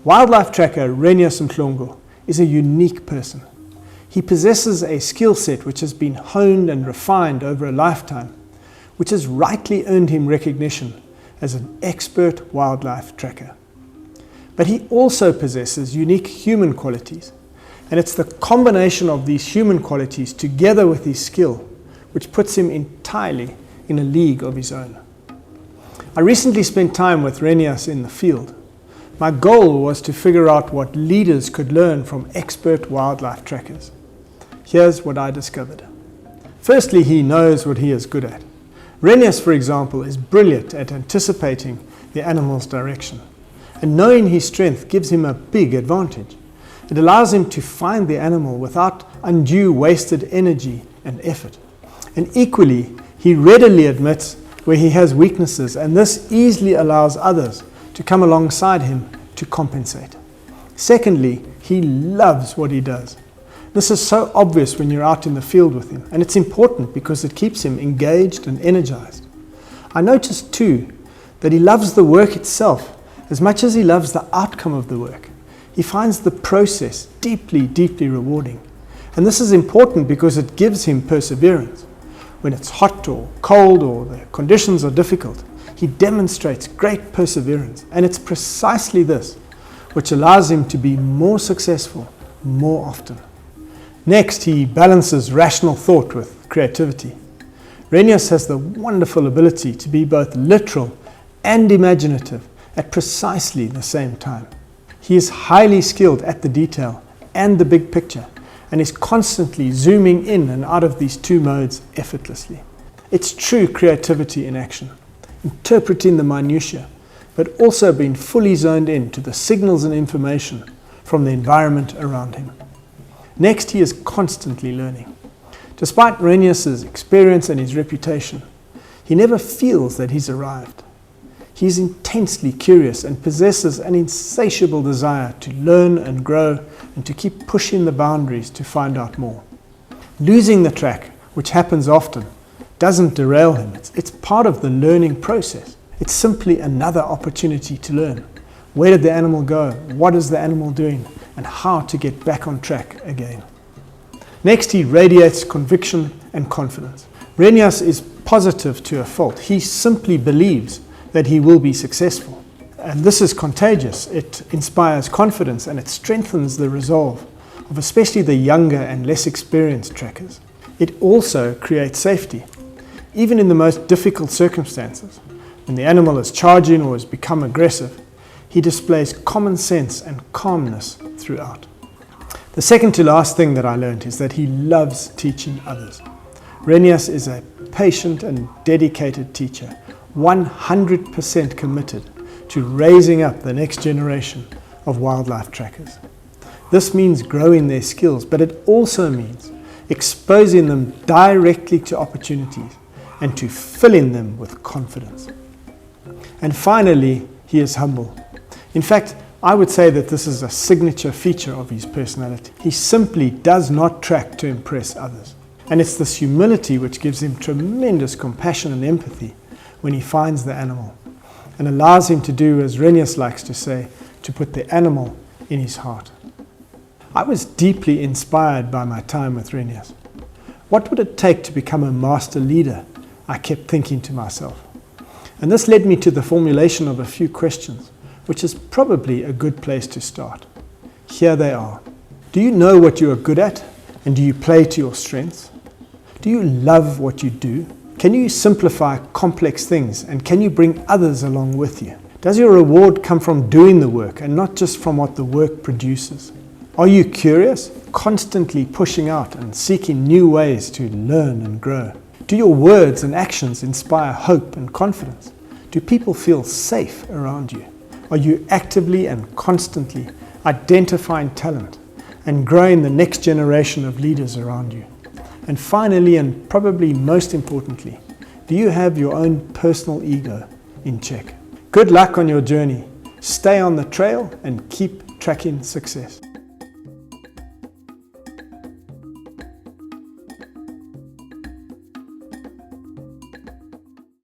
Wildlife tracker Renias Mhlongo is a unique person. He possesses a skill set which has been honed and refined over a lifetime, which has rightly earned him recognition as an expert wildlife tracker. But he also possesses unique human qualities, and it's the combination of these human qualities together with his skill which puts him entirely in a league of his own. I recently spent time with Renias in the field. My goal was to figure out what leaders could learn from expert wildlife trackers. Here's what I discovered. Firstly, he knows what he is good at. Renias, for example, is brilliant at anticipating the animal's direction, and knowing his strength gives him a big advantage. It allows him to find the animal without undue wasted energy and effort. And equally, he readily admits where he has weaknesses, and this easily allows others to come alongside him to compensate. Secondly, he loves what he does. This is so obvious when you're out in the field with him, and it's important because it keeps him engaged and energized. I noticed too that he loves the work itself as much as he loves the outcome of the work. He finds the process deeply, deeply rewarding. And this is important because it gives him perseverance. When it's hot or cold or the conditions are difficult, he demonstrates great perseverance. And it's precisely this which allows him to be more successful more often. Next, he balances rational thought with creativity. Renias has the wonderful ability to be both literal and imaginative at precisely the same time. He is highly skilled at the detail and the big picture, and is constantly zooming in and out of these two modes effortlessly. It's true creativity in action, interpreting the minutiae, but also being fully zoned in to the signals and information from the environment around him. Next, he is constantly learning. Despite Renias's experience and his reputation, he never feels that he's arrived. He is intensely curious and possesses an insatiable desire to learn and grow and to keep pushing the boundaries to find out more. Losing the track, which happens often, doesn't derail him. It's part of the learning process. It's simply another opportunity to learn. Where did the animal go? What is the animal doing? And how to get back on track again. Next, he radiates conviction and confidence. Renias is positive to a fault. He simply believes that he will be successful. And this is contagious. It inspires confidence and it strengthens the resolve of especially the younger and less experienced trackers. It also creates safety. Even in the most difficult circumstances, when the animal is charging or has become aggressive, he displays common sense and calmness throughout. The second to last thing that I learned is that he loves teaching others. Renias is a patient and dedicated teacher, 100% committed to raising up the next generation of wildlife trackers. This means growing their skills, but it also means exposing them directly to opportunities and to filling them with confidence. And finally, he is humble. In fact, I would say that this is a signature feature of his personality. He simply does not track to impress others. And it's this humility which gives him tremendous compassion and empathy when he finds the animal, and allows him to do, as Renias likes to say, to put the animal in his heart. I was deeply inspired by my time with Renias. What would it take to become a master leader? I kept thinking to myself. And this led me to the formulation of a few questions, which is probably a good place to start. Here they are. Do you know what you are good at, and do you play to your strengths? Do you love what you do? Can you simplify complex things, and can you bring others along with you? Does your reward come from doing the work and not just from what the work produces? Are you curious, constantly pushing out and seeking new ways to learn and grow? Do your words and actions inspire hope and confidence? Do people feel safe around you? Are you actively and constantly identifying talent and growing the next generation of leaders around you? And finally, and probably most importantly, do you have your own personal ego in check? Good luck on your journey. Stay on the trail and keep tracking success.